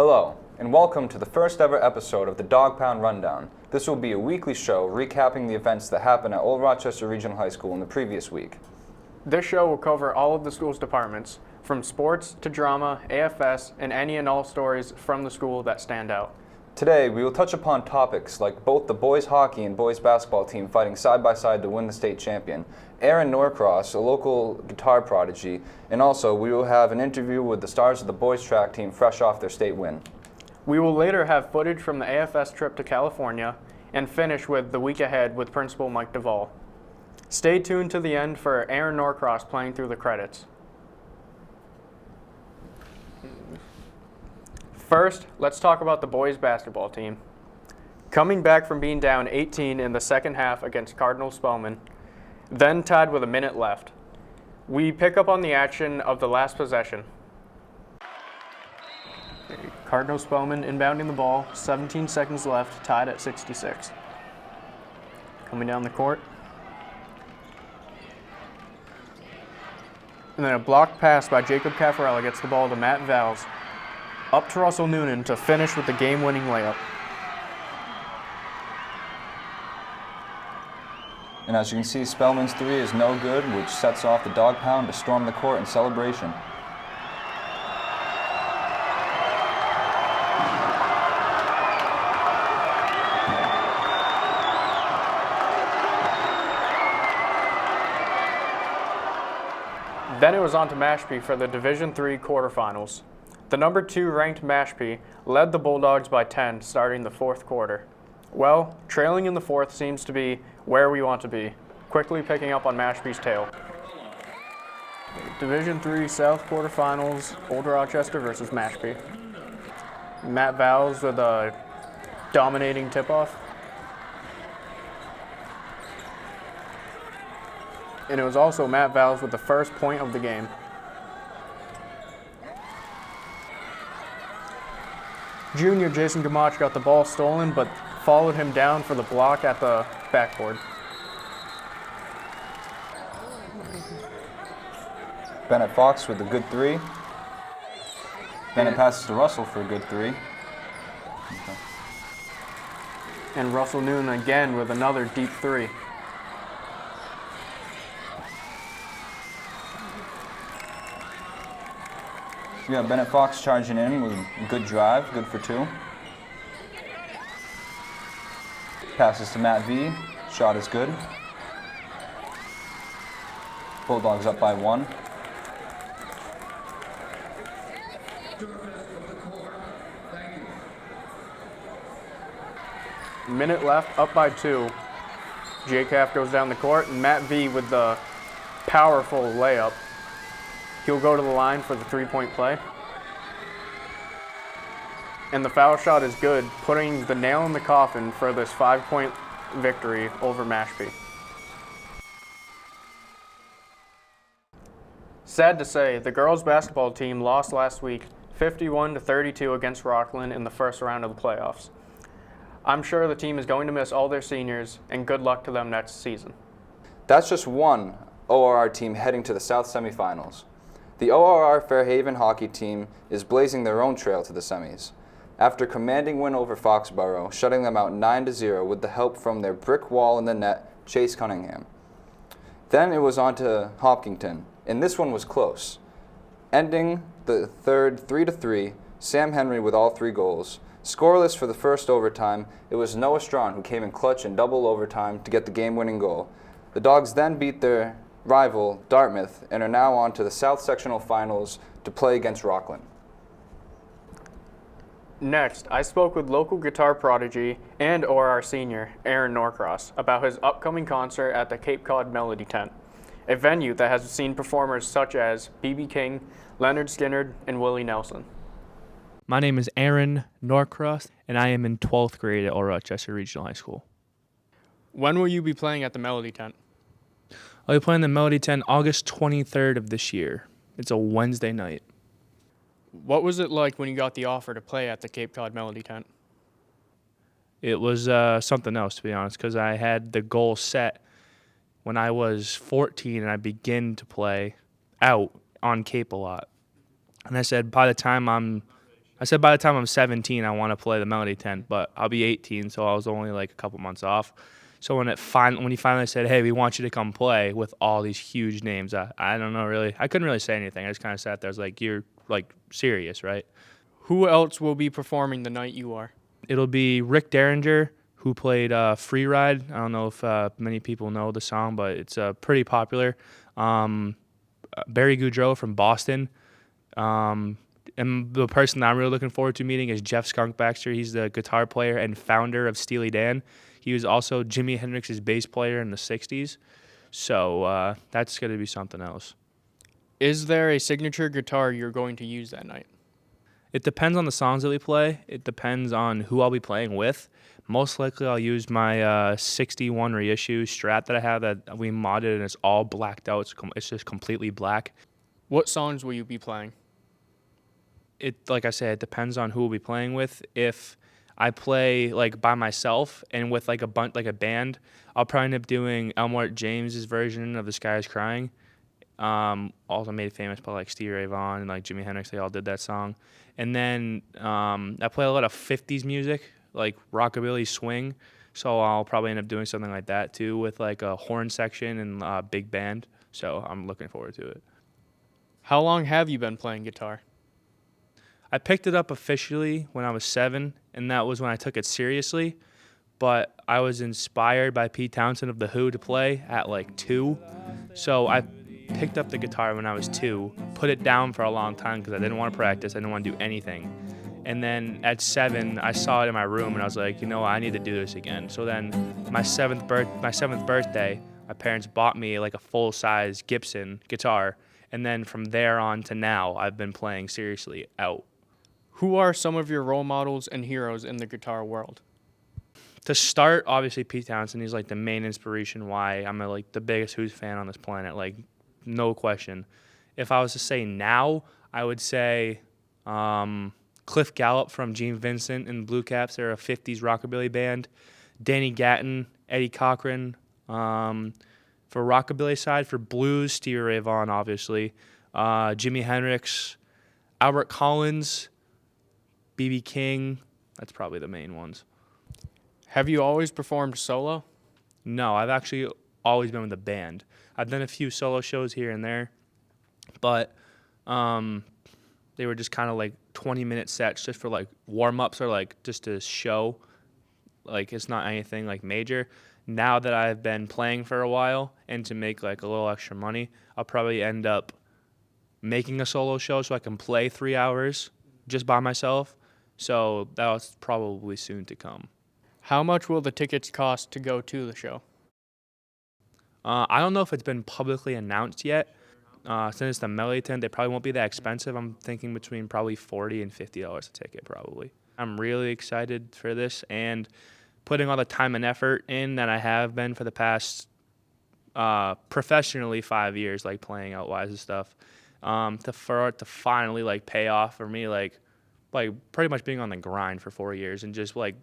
Hello, and welcome to the first ever episode of the Dog Pound Rundown. This will be a weekly show recapping the events that happened at Old Rochester Regional High School in the previous week. This show will cover all of the school's departments, from sports to drama, AFS, and any and all stories from the school that stand out. Today, we will touch upon topics like both the boys hockey and boys basketball team fighting side by side to win the state champion, Aaron Norcross, a local guitar prodigy, and also we will have an interview with the stars of the boys track team fresh off their state win. We will later have footage from the AFS Trip to California and finish with the week ahead with Principal Mike Devoll. Stay tuned to the end for Aaron Norcross playing through the credits. First, let's talk about the boys basketball team. Coming back from being down 18 in the second half against Cardinal Spellman, then tied with a minute left, we pick up on the action of the last possession. Cardinal Spellman inbounding the ball, 17 seconds left, tied at 66. Coming down the court. And then a blocked pass by Jacob Caffarella gets the ball to Matt Valls. Up to Russell Noonan to finish with the game-winning layup. And as you can see, Spellman's three is no good, which sets off the Dog Pound to storm the court in celebration. Then it was on to Mashpee for the Division III quarterfinals. The number 2 ranked Mashpee led the Bulldogs by 10 starting the fourth quarter. Well, trailing in the fourth seems to be where we want to be, quickly picking up on Mashpee's tail. Division III South quarterfinals, Old Rochester versus Mashpee. Matt Valls with a dominating tip-off. And it was also Matt Valls with the first point of the game. Junior Jason Gamach got the ball stolen, but followed him down for the block at the backboard. Bennett Fox with a good three. Bennett passes to Russell for a good three. Okay. And Russell Noonan again with another deep three. We got Bennett Fox charging in with a good drive, good for two. Passes to Matt V, shot is good. Bulldogs up by 1. Minute left, up by 2. J-Caf goes down the court, and Matt V with the powerful layup. He'll go to the line for the three-point play. And the foul shot is good, putting the nail in the coffin for this 5-point victory over Mashpee. Sad to say, the girls basketball team lost last week 51-32 against Rockland in the first round of the playoffs. I'm sure the team is going to miss all their seniors, and good luck to them next season. That's just one ORR team heading to the South semifinals. The ORR Fairhaven hockey team is blazing their own trail to the semis. After a commanding win over Foxborough, shutting them out 9-0 with the help from their brick wall in the net, Chase Cunningham. Then it was on to Hopkinton, and this one was close. Ending the third 3-3, Sam Henry with all 3 goals. Scoreless for the first overtime, it was Noah Strawn who came in clutch in double overtime to get the game-winning goal. The Dogs then beat their rival, Dartmouth, and are now on to the South Sectional Finals to play against Rockland. Next, I spoke with local guitar prodigy and ORR senior, Aaron Norcross, about his upcoming concert at the Cape Cod Melody Tent, a venue that has seen performers such as B.B. King, Leonard Skinner, and Willie Nelson. My name is Aaron Norcross, and I am in 12th grade at Old Rochester Regional High School. When will you be playing at the Melody Tent? I'll be playing the Melody Tent August 23rd of this year. It's a Wednesday night. What was it like when you got the offer to play at the Cape Cod Melody Tent? It was something else, to be honest, because I had the goal set when I was 14 and I began to play out on Cape a lot. And I said, by the time I said by the time I'm 17, I want to play the Melody Tent, but I'll be 18, so I was only like a couple months off. So when he finally said, "Hey, we want you to come play," with all these huge names, I don't know really. I couldn't really say anything. I just kind of sat there. I was like, "You're like serious, right?" Who else will be performing the night you are? It'll be Rick Derringer, who played "Free Ride." I don't know if many people know the song, but it's pretty popular. Barry Goudreau from Boston. And the person that I'm really looking forward to meeting is Jeff Skunk Baxter. He's the guitar player and founder of Steely Dan. He was also Jimi Hendrix's bass player in the 60s. So that's going to be something else. Is there a signature guitar you're going to use that night? It depends on the songs that we play. It depends on who I'll be playing with. Most likely I'll use my 61 reissue Strat that I have that we modded, and it's all blacked out. It's just completely black. What songs will you be playing? Like I said, it depends on who we'll be playing with. If I play like by myself and with like a band, I'll probably end up doing Elmore James's version of "The Sky Is Crying." Also made famous by like Stevie Ray Vaughan and like Jimi Hendrix. They all did that song. And then I play a lot of 50s music, like rockabilly, swing. So I'll probably end up doing something like that too, with like a horn section and a big band. So I'm looking forward to it. How long have you been playing guitar? I picked it up officially when I was 7, and that was when I took it seriously. But I was inspired by Pete Townsend of The Who to play at like 2. So I picked up the guitar when I was 2, put it down for a long time because I didn't want to practice. I didn't want to do anything. And then at 7, I saw it in my room, and I was like, you know what, I need to do this again. So then my 7th birthday, my parents bought me like a full-size Gibson guitar. And then from there on to now, I've been playing seriously out. Who are some of your role models and heroes in the guitar world? To start, obviously Pete Townsend. He's like the main inspiration why I'm like the biggest Who's fan on this planet, like no question. If I was to say now, I would say Cliff Gallup from Gene Vincent and the Blue Caps. They're a 50s rockabilly band. Danny Gatton, Eddie Cochran. For rockabilly side, for blues, Stevie Ray Vaughan, obviously. Jimi Hendrix, Albert Collins, B.B. King. That's probably the main ones. Have you always performed solo? No, I've actually always been with a band. I've done a few solo shows here and there, but they were just kind of like 20-minute sets just for like warm-ups or like just to show. Like it's not anything like major. Now that I've been playing for a while and to make like a little extra money, I'll probably end up making a solo show so I can play 3 hours just by myself. So that's probably soon to come. How much will the tickets cost to go to the show? I don't know if it's been publicly announced yet. Since it's the Melody Tent, they probably won't be that expensive. I'm thinking between probably $40 and $50 a ticket probably. I'm really excited for this and putting all the time and effort in that I have been for the past professionally 5 years, like playing out Wise and stuff, for it to finally like pay off for me, like pretty much being on the grind for 4 years and just like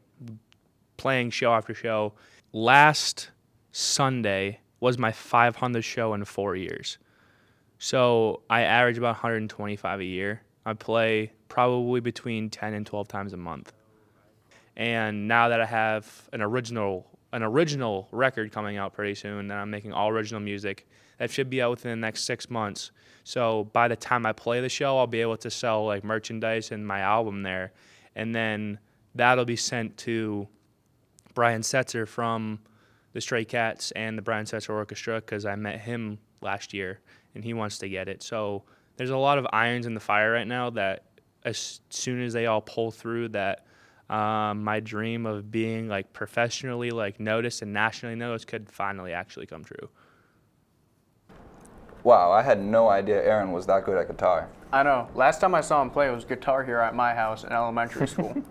playing show after show. Last Sunday was my 500th show in 4 years. So I average about 125 a year. I play probably between 10 and 12 times a month. And now that I have an original record coming out pretty soon, and I'm making all original music, that should be out within the next 6 months. So by the time I play the show, I'll be able to sell like merchandise and my album there. And then that'll be sent to Brian Setzer from the Stray Cats and the Brian Setzer Orchestra because I met him last year and he wants to get it. So there's a lot of irons in the fire right now that as soon as they all pull through, that my dream of being like professionally like noticed and nationally noticed could finally actually come true. Wow, I had no idea Aaron was that good at guitar. I know. Last time I saw him play was Guitar Hero at my house in elementary school.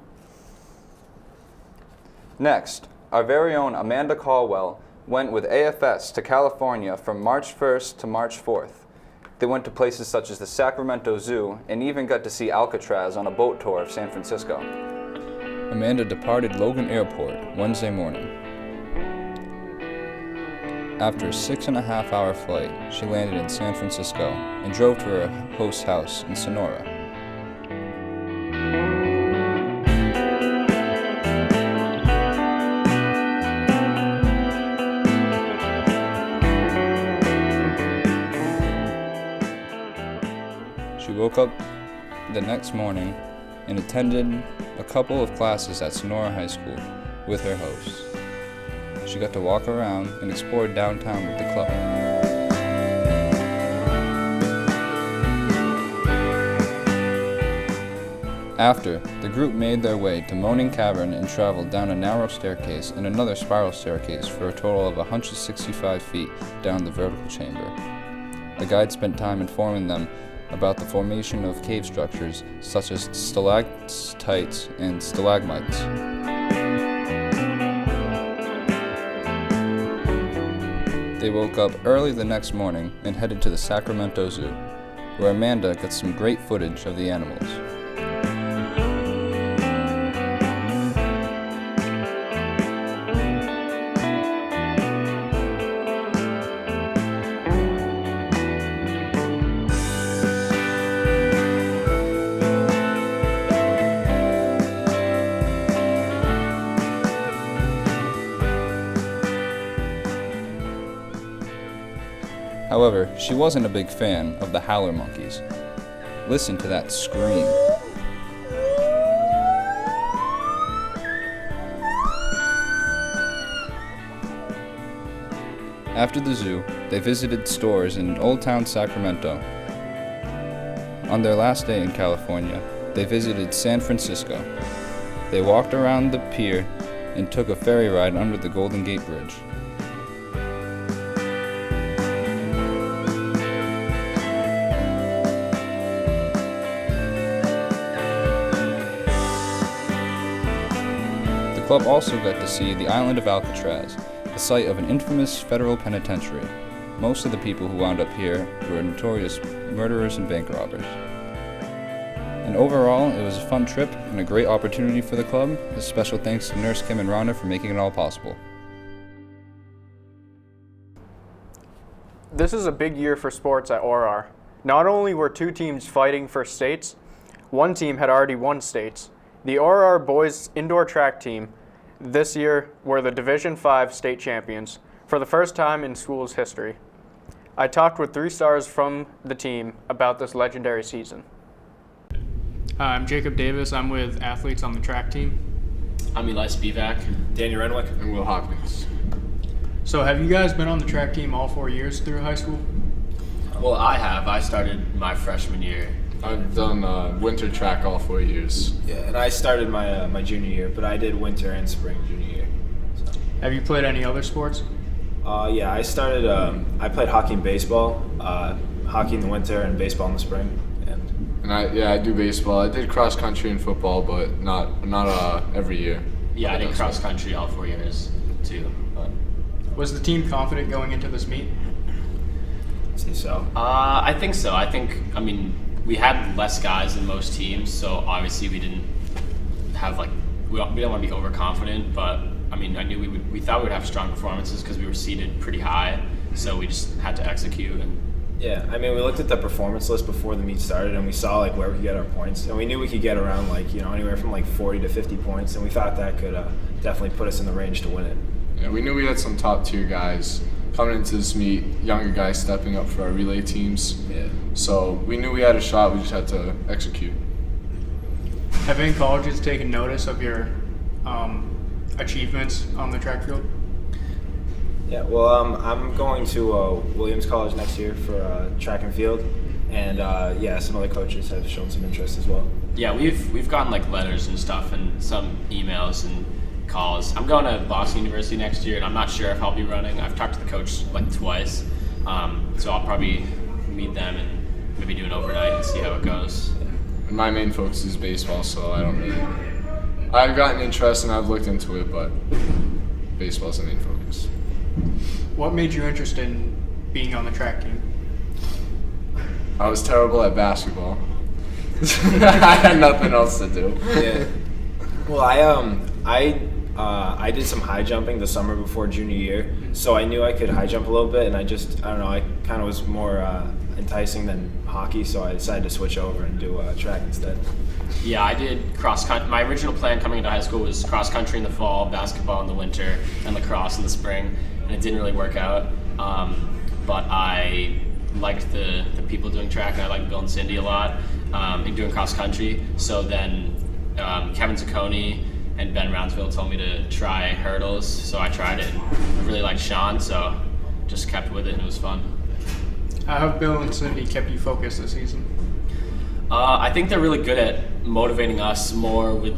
Next, our very own Amanda Caldwell went with AFS to California from March 1st to March 4th. They went to places such as the Sacramento Zoo and even got to see Alcatraz on a boat tour of San Francisco. Amanda departed Logan Airport Wednesday morning. After a 6.5-hour flight, she landed in San Francisco and drove to her host's house in Sonora. She woke up the next morning and attended a couple of classes at Sonora High School with her hosts. She got to walk around and explore downtown with the club. After, the group made their way to Moaning Cavern and traveled down a narrow staircase and another spiral staircase for a total of 165 feet down the vertical chamber. The guide spent time informing them about the formation of cave structures such as stalactites and stalagmites. They woke up early the next morning and headed to the Sacramento Zoo, where Amanda got some great footage of the animals. However, she wasn't a big fan of the howler monkeys. Listen to that scream. After the zoo, they visited stores in Old Town Sacramento. On their last day in California, they visited San Francisco. They walked around the pier and took a ferry ride under the Golden Gate Bridge. The club also got to see the island of Alcatraz, the site of an infamous federal penitentiary. Most of the people who wound up here were notorious murderers and bank robbers. And overall, it was a fun trip and a great opportunity for the club. A special thanks to Nurse Kim and Rhonda for making it all possible. This is a big year for sports at ORR. Not only were two teams fighting for states, one team had already won states. The ORR boys indoor track team this year were the Division 5 state champions for the first time in school's history. I talked with 3 stars from the team about this legendary season. I'm Jacob Davis. I'm with athletes on the track team. I'm Eli Spivak. Danny Renwick. And Will Hopkins. So have you guys been on the track team all 4 years through high school? Well, I have. I started my freshman year. I've done winter track all 4 years. Yeah, and I started my junior year, but I did winter and spring junior year. So. Have you played any other sports? Yeah, I started. I played hockey and baseball. Hockey in the winter and baseball in the spring. And I do baseball. I did cross country and football, but not every year. Yeah, I did cross country all 4 years too. But. Was the team confident going into this meet? I think so. I think so. I mean, we had less guys than most teams, so obviously we didn't have we didn't want to be overconfident, but I mean, I knew we thought we would have strong performances because we were seated pretty high, so we just had to execute. And yeah, I mean, we looked at the performance list before the meet started, and we saw where we could get our points, and we knew we could get around anywhere from 40 to 50 points, and we thought that could definitely put us in the range to win it. Yeah, we knew we had some top tier guys coming into this meet, younger guys stepping up for our relay teams. Yeah. So we knew we had a shot. We just had to execute. Have any colleges taken notice of your achievements on the track field? Yeah, well, I'm going to Williams College next year for track and field, and some other coaches have shown some interest as well. yeah, we've gotten letters and stuff and some emails and calls. I'm going to Boston University next year, and I'm not sure if I'll be running. I've talked to the coach twice, so I'll probably meet them and maybe do an overnight and see how it goes. And my main focus is baseball, so I've gotten interest and I've looked into it, but baseball is the main focus. What made you interested in being on the track team? I was terrible at basketball. I had nothing else to do. Yeah. Well, I did some high jumping the summer before junior year, so I knew I could high jump a little bit, and I don't know, I kind of was more enticing than hockey, so I decided to switch over and do track instead. Yeah, I did cross country. My original plan coming into high school was cross country in the fall, basketball in the winter, and lacrosse in the spring, and it didn't really work out. But I liked the people doing track, and I liked Bill and Cindy a lot, and doing cross country. So then Kevin Zacconi and Ben Roundsville told me to try hurdles, so I tried it. I really liked Sean, so just kept with it, and it was fun. How have Bill and Cindy kept you focused this season? I think they're really good at motivating us more with,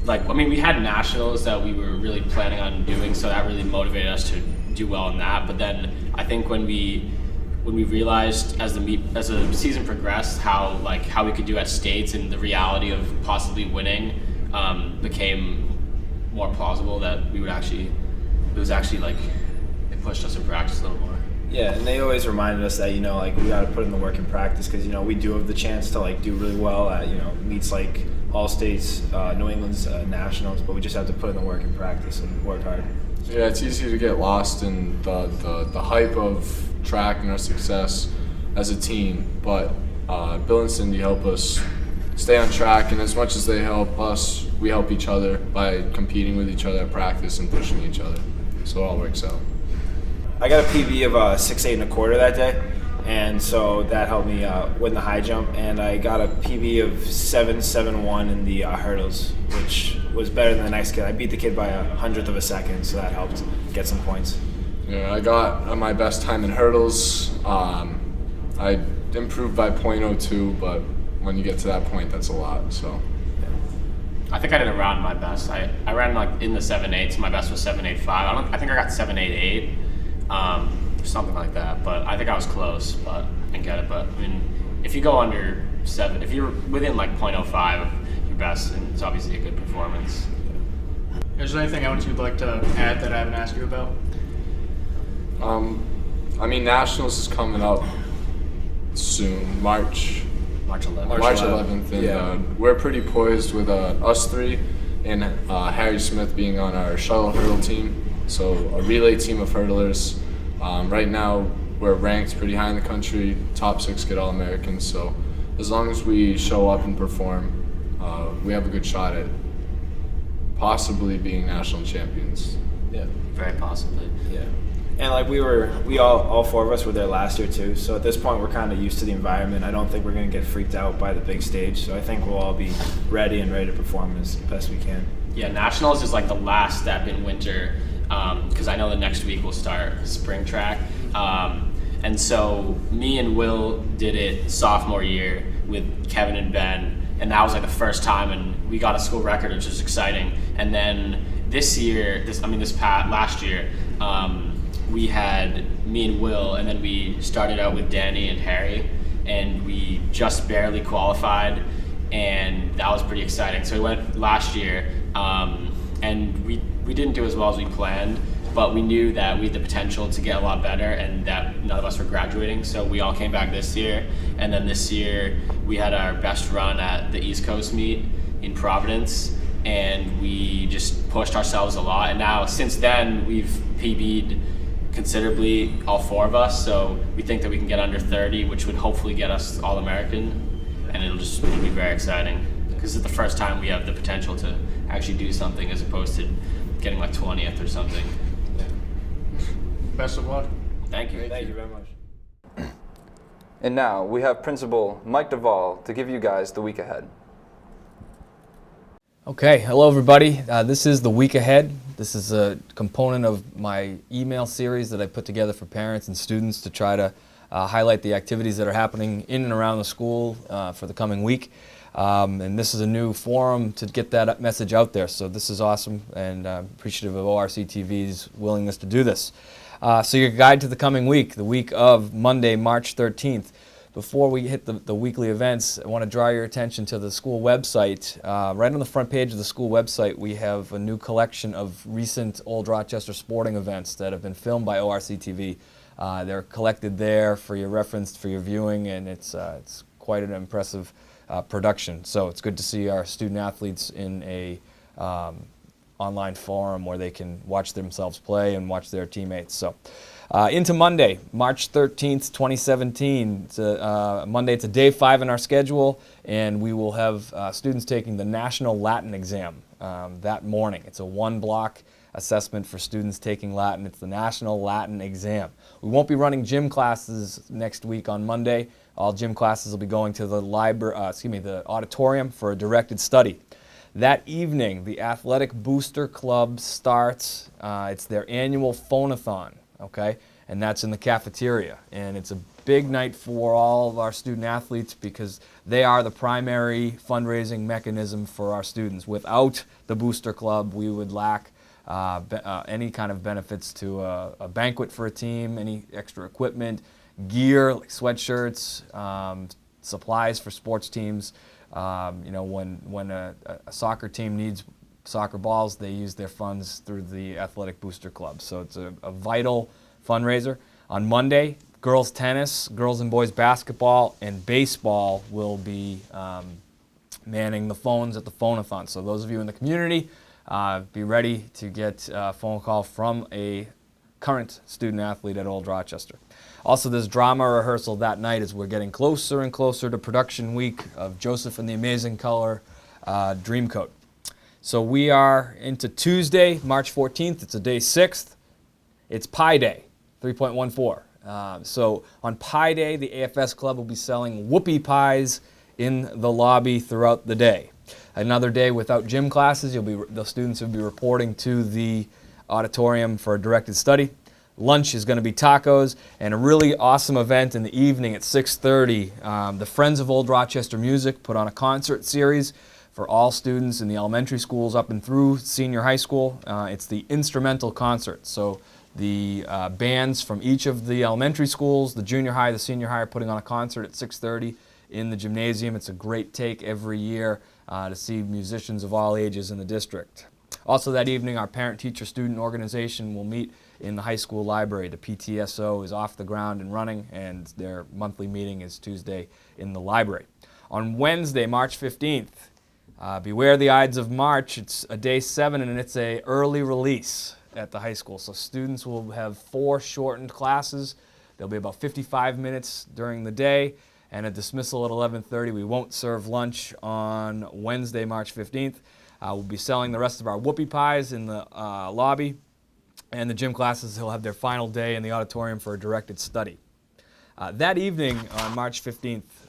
we had nationals that we were really planning on doing, so that really motivated us to do well in that. But then I think when we realized as the season progressed how we could do at states, and the reality of possibly winning became more plausible, that it pushed us in practice a little more. Yeah, and they always reminded us that, we got to put in the work in practice, because, we do have the chance to, do really well at, meets like all states, New England's nationals, but we just have to put in the work in practice and work hard. Yeah, it's easy to get lost in the hype of track and our success as a team, but Bill and Cindy help us stay on track, and as much as they help us, we help each other by competing with each other at practice and pushing each other, so it all works out. I got a PB of 6'8" and a quarter that day, and so that helped me win the high jump, and I got a PB of 7.71 in the hurdles, which was better than the next kid. I beat the kid by 100th of a second, so that helped get some points. Yeah, I got my best time in hurdles. I improved by 0.02, but when you get to that point, that's a lot. So, I think I did around my best. I ran in the 7.8s. My best was 7.85. I think I got 7.88, something like that. But I think I was close, but I didn't get it. But if you go under 7, if you're within 0.05 of your best, then it's obviously a good performance. Is there anything else you'd like to add that I haven't asked you about? Nationals is coming up soon, March 11th. March 11th, and we're pretty poised with us three and Harry Smith being on our shuttle hurdle team, so a relay team of hurdlers. Right now, we're ranked pretty high in the country, top 6 get All-Americans, so as long as we show up and perform, we have a good shot at possibly being national champions. Yeah. Very possibly. Yeah. And we all 4 of us were there last year too. So at this point, we're kind of used to the environment. I don't think we're going to get freaked out by the big stage. So I think we'll all be ready to perform as best we can. Yeah, nationals is the last step in winter, because I know the next week we'll start spring track. And so me and Will did it sophomore year with Kevin and Ben, and that was the first time, and we got a school record, which was exciting. And then last year, we had me and Will, and then we started out with Danny and Harry, and we just barely qualified, and that was pretty exciting. So we went last year, and we didn't do as well as we planned, but we knew that we had the potential to get a lot better, and that none of us were graduating, so we all came back this year. And then this year we had our best run at the East Coast meet in Providence, and we just pushed ourselves a lot, and now since then we've PB'd considerably, all 4 of us, so we think that we can get under 30, which would hopefully get us All-American, and it'll be very exciting, because it's the first time we have the potential to actually do something as opposed to getting 20th or something. Best of luck. Thank you. Thank you very much. And now we have Principal Mike Devoll to give you guys the week ahead. Okay, hello everybody. This is the week ahead. This is a component of my email series that I put together for parents and students to try to highlight the activities that are happening in and around the school for the coming week. And this is a new forum to get that message out there, so this is awesome, and I'm appreciative of ORC TV's willingness to do this. So your guide to the coming week, the week of Monday, March 13th. Before we hit the weekly events, I want to draw your attention to the school website. Right on the front page of the school website, we have a new collection of recent Old Rochester sporting events that have been filmed by ORC TV. They're collected there for your reference, for your viewing, and it's quite an impressive production. So it's good to see our student athletes in a online forum where they can watch themselves play and watch their teammates. So into Monday, March 13th, 2017. Monday, it's a day 5 in our schedule, and we will have students taking the National Latin exam that morning. It's a 1-block assessment for students taking Latin. It's the National Latin Exam. We won't be running gym classes next week on Monday. All gym classes will be going to the the auditorium for a directed study. That evening, the Athletic Booster Club starts. It's their annual phone-a-thon, okay? And that's in the cafeteria. And it's a big night for all of our student athletes because they are the primary fundraising mechanism for our students. Without the Booster Club, we would lack any kind of benefits to a banquet for a team, any extra equipment, gear like sweatshirts, supplies for sports teams. When a soccer team needs soccer balls, they use their funds through the Athletic Booster Club. So it's a vital fundraiser. On Monday, girls tennis, girls and boys basketball, and baseball will be manning the phones at the phone-a-thon. So those of you in the community, be ready to get a phone call from a current student athlete at Old Rochester. Also, there's drama rehearsal that night as we're getting closer and closer to production week of Joseph and the Amazing Color Dreamcoat. So we are into Tuesday, March 14th. It's a day 6th. It's Pi Day, 3.14. So on Pi Day, the AFS Club will be selling whoopie pies in the lobby throughout the day. Another day without gym classes. The students will be reporting to the auditorium for a directed study. Lunch is going to be tacos, and a really awesome event in the evening at 6:30. The Friends of Old Rochester Music put on a concert series for all students in the elementary schools up and through senior high school. It's the instrumental concert. So the bands from each of the elementary schools, the junior high, the senior high, are putting on a concert at 6:30 in the gymnasium. It's a great take every year to see musicians of all ages in the district. Also that evening, our parent-teacher-student organization will meet in the high school library. The PTSO is off the ground and running, and their monthly meeting is Tuesday in the library. On Wednesday, March 15th, beware the Ides of March. It's a day 7, and it's a early release at the high school. So students will have 4 shortened classes. There'll be about 55 minutes during the day, and a dismissal at 11:30. We won't serve lunch on Wednesday, March 15th. We'll be selling the rest of our whoopie pies in the lobby, and the gym classes will have their final day in the auditorium for a directed study. That evening on March 15th,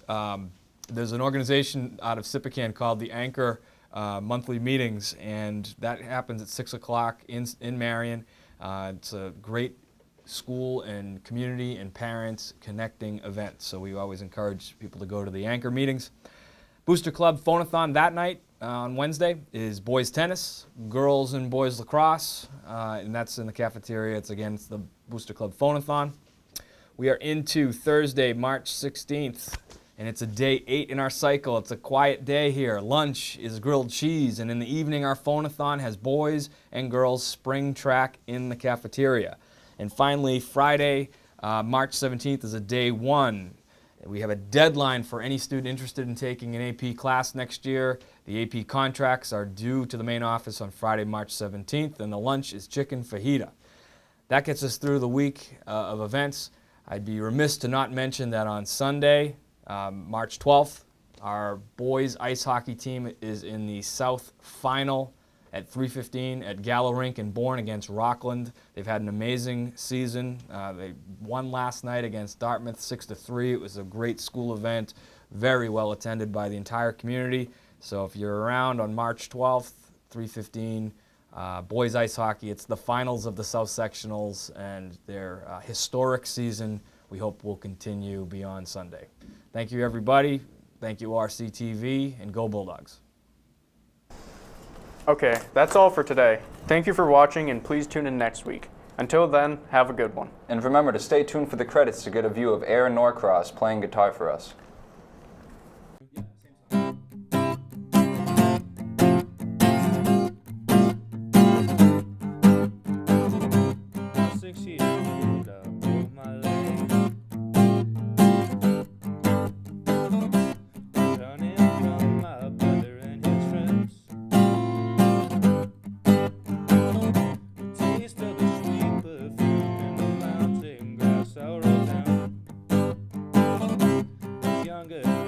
there's an organization out of Sipican called the Anchor Monthly Meetings, and that happens at 6 o'clock in Marion. It's a great school and community and parents connecting event, so we always encourage people to go to the Anchor meetings. Booster Club phone-a-thon that night on Wednesday is boys tennis, girls and boys lacrosse, and that's in the cafeteria. It's the Booster Club phone-a-thon. We are into Thursday, March 16th, and it's a day 8 in our cycle. It's a quiet day here. Lunch is grilled cheese, and in the evening our phone-a-thon has boys and girls spring track in the cafeteria. And finally, Friday, March 17th is a day 1. We have a deadline for any student interested in taking an AP class next year. The AP contracts are due to the main office on Friday, March 17th, and the lunch is chicken fajita. That gets us through the week of events. I'd be remiss to not mention that on Sunday, March 12th, our boys ice hockey team is in the South Final at 3:15 at Gallo Rink in Bourne against Rockland. They've had an amazing season. They won last night against Dartmouth 6-3. It was a great school event, very well attended by the entire community. So if you're around on March 12th, 3:15, boys ice hockey, it's the finals of the South Sectionals, and their historic season we hope will continue beyond Sunday. Thank you, everybody. Thank you, RCTV, and go Bulldogs. Okay, that's all for today. Thank you for watching, and please tune in next week. Until then, have a good one. And remember to stay tuned for the credits to get a view of Aaron Norcross playing guitar for us. Good.